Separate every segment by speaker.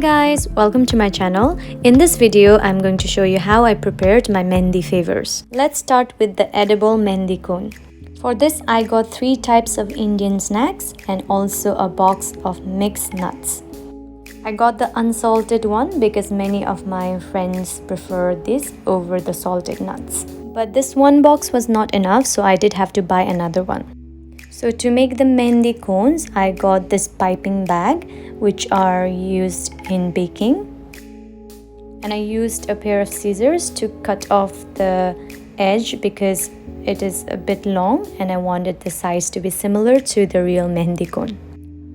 Speaker 1: guys, welcome to my channel. In this video, I'm going to show you how I prepared my Mehndi favors. Let's start with the edible Mehndi cone. For this, I got 3 types of Indian snacks and also a box of mixed nuts. I got the unsalted one because many of my friends prefer this over the salted nuts. But this one box was not enough, so I did have to buy another one. So to make the Mehndi cones, I got this piping bag which are used in baking. And I used a pair of scissors to cut off the edge because it is a bit long and I wanted the size to be similar to the real Mehndi cone.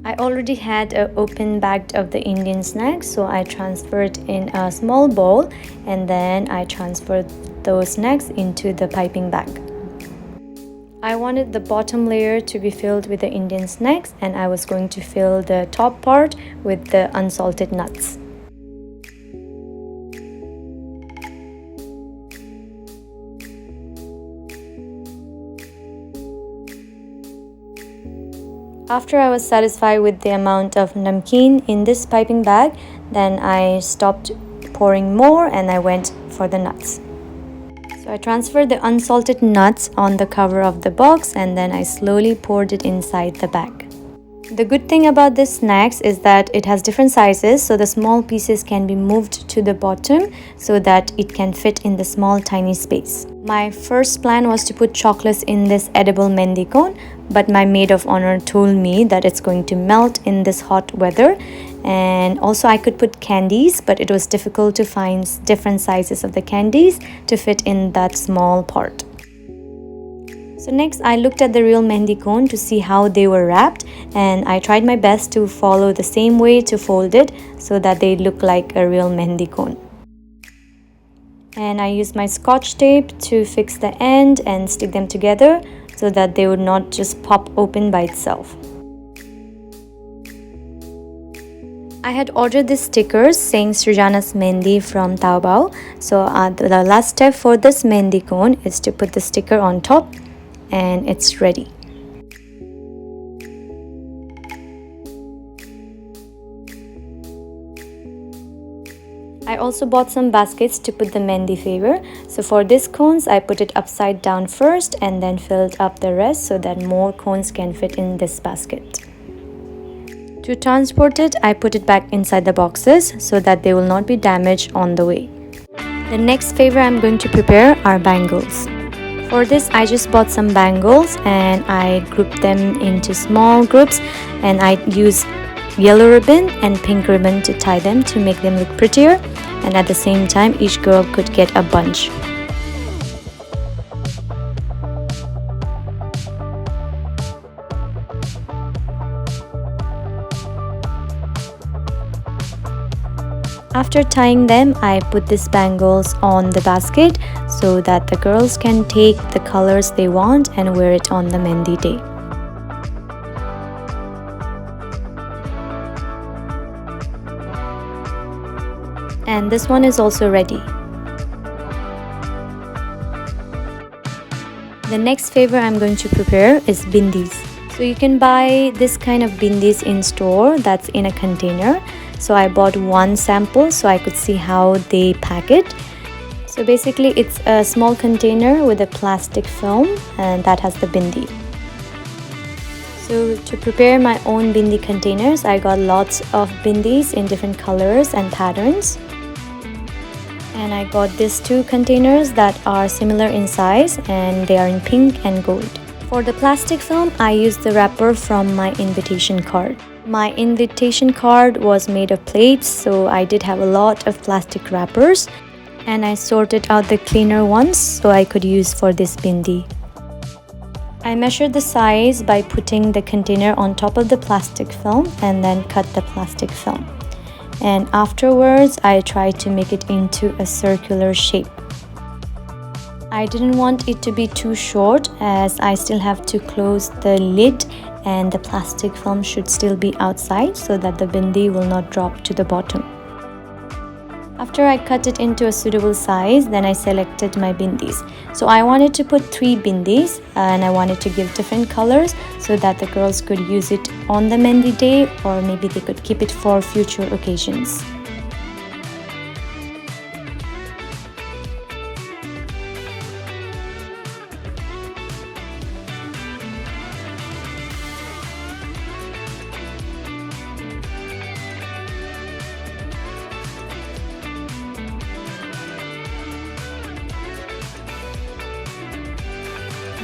Speaker 1: I already had an open bag of the Indian snacks, so I transferred in a small bowl and then I transferred those snacks into the piping bag. I wanted the bottom layer to be filled with the Indian snacks and I was going to fill the top part with the unsalted nuts. After I was satisfied with the amount of namkeen in this piping bag, then I stopped pouring more and I went for the nuts. So I transferred the unsalted nuts on the cover of the box and then I slowly poured it inside the bag. The good thing about this snacks is that it has different sizes, so the small pieces can be moved to the bottom so that it can fit in the small tiny space. My first plan was to put chocolates in this edible Mehndi cone, but my maid of honor told me that it's going to melt in this hot weather. And also I could put candies, but it was difficult to find different sizes of the candies to fit in that small part. So next I looked at the real Mehndi cone to see how they were wrapped, and I tried my best to follow the same way to fold it so that they look like a real Mehndi cone. And I used my scotch tape to fix the end and stick them together so that they would not just pop open by itself. I had ordered these stickers saying Srijana's Mehndi from Taobao. So the last step for this Mehndi cone is to put the sticker on top and it's ready. I also bought some baskets to put the Mehndi Favour. So for these cones, I put it upside down first and then filled up the rest so that more cones can fit in this basket. To transport it, I put it back inside the boxes so that they will not be damaged on the way. The next favour I'm going to prepare are bangles. For this, I just bought some bangles and I grouped them into small groups, and I used yellow ribbon and pink ribbon to tie them to make them look prettier, and at the same time each girl could get a bunch. After tying them, I put these bangles on the basket so that the girls can take the colors they want and wear it on the Mehndi day. And this one is also ready. The next favour I'm going to prepare is Bindis. So you can buy this kind of Bindis in store that's in a container. So I bought one sample so I could see how they pack it. So basically it's a small container with a plastic film and that has the bindi. So to prepare my own bindi containers, I got lots of bindis in different colors and patterns. And I got these 2 containers that are similar in size and they are in pink and gold. For the plastic film, I used the wrapper from my invitation card. My invitation card was made of plates, so I did have a lot of plastic wrappers, and I sorted out the cleaner ones so I could use for this bindi. I measured the size by putting the container on top of the plastic film and then cut the plastic film. And afterwards, I tried to make it into a circular shape. I didn't want it to be too short as I still have to close the lid and the plastic film should still be outside so that the bindi will not drop to the bottom. After I cut it into a suitable size, then I selected my bindis. So I wanted to put 3 bindis and I wanted to give different colors so that the girls could use it on the Mehndi day, or maybe they could keep it for future occasions.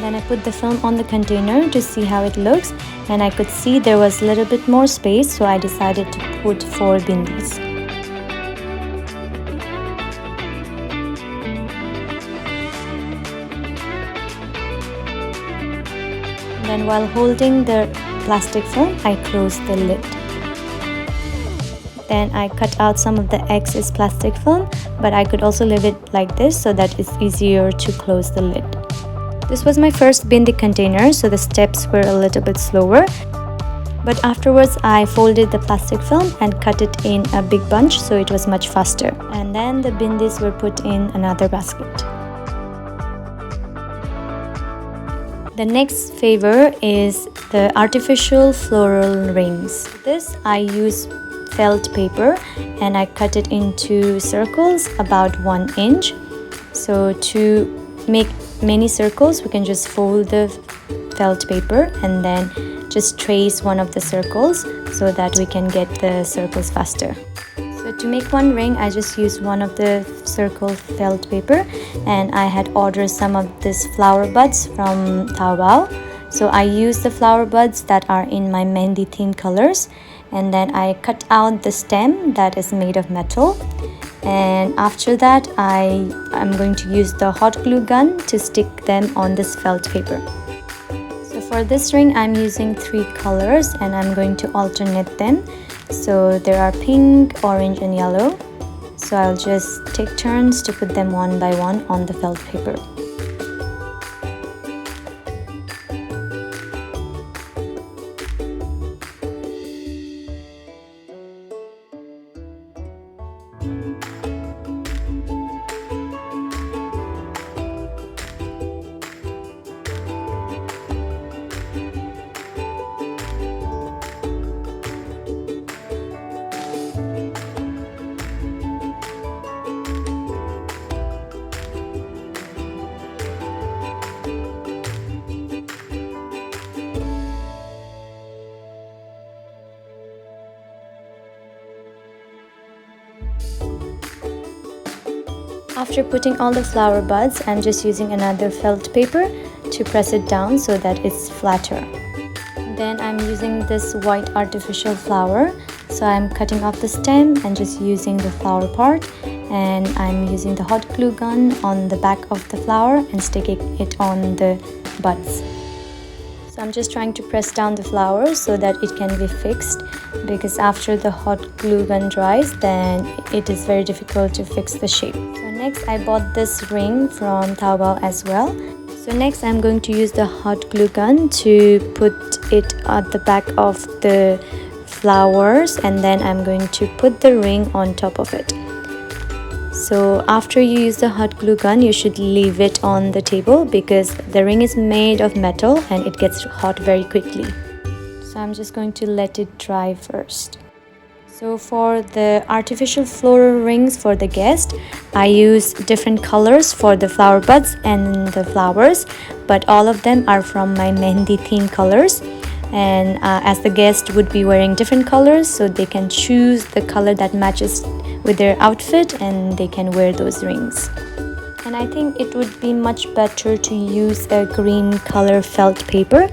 Speaker 1: Then I put the film on the container to see how it looks, and I could see there was a little bit more space, so I decided to put 4 bindis. Then while holding the plastic film, I closed the lid. Then I cut out some of the excess plastic film, but I could also leave it like this so that it's easier to close the lid. This was my first bindi container, so the steps were a little bit slower. But afterwards I folded the plastic film and cut it in a big bunch, so it was much faster. And then the bindis were put in another basket. The next favor is the artificial floral rings. This I use felt paper and I cut it into circles about 1 inch. So to make many circles, we can just fold the felt paper and then just trace one of the circles so that we can get the circles faster. So to make one ring, I just used one of the circle felt paper, and I had ordered some of these flower buds from Taobao. So I used the flower buds that are in my Mehndi theme colors, and then I cut out the stem that is made of metal. And after that I'm going to use the hot glue gun to stick them on this felt paper. So for this ring I'm using 3 colors and I'm going to alternate them. So there are pink, orange and yellow. So I'll just take turns to put them one by one on the felt paper. After putting all the flower buds, I'm just using another felt paper to press it down so that it's flatter. Then I'm using this white artificial flower. So I'm cutting off the stem and just using the flower part, and I'm using the hot glue gun on the back of the flower and sticking it on the buds. So I'm just trying to press down the flower so that it can be fixed, because after the hot glue gun dries, then it is very difficult to fix the shape. So next I bought this ring from Taobao as well. So next I'm going to use the hot glue gun to put it at the back of the flowers, and then I'm going to put the ring on top of it. So after you use the hot glue gun, you should leave it on the table because the ring is made of metal and it gets hot very quickly. So I'm just going to let it dry first. So for the artificial floral rings for the guest, I use different colors for the flower buds and the flowers, but all of them are from my Mehndi theme colors. And as the guest would be wearing different colors, so they can choose the color that matches with their outfit and they can wear those rings. And I think it would be much better to use a green color felt paper,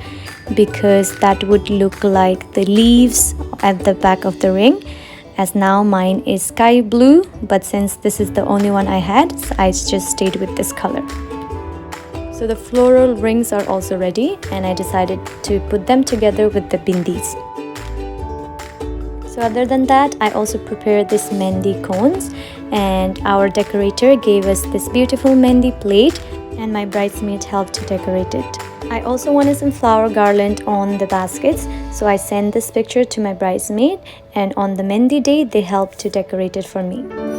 Speaker 1: because that would look like the leaves at the back of the ring. As now mine is sky blue, but since this is the only one I had, so I just stayed with this color. So the floral rings are also ready, and I decided to put them together with the bindis. So other than that, I also prepared this Mandy cones, and our decorator gave us this beautiful Mandy plate, and my bridesmaid helped to decorate it. I also wanted some flower garland on the baskets, so I sent this picture to my bridesmaid, and on the Mehndi day they helped to decorate it for me.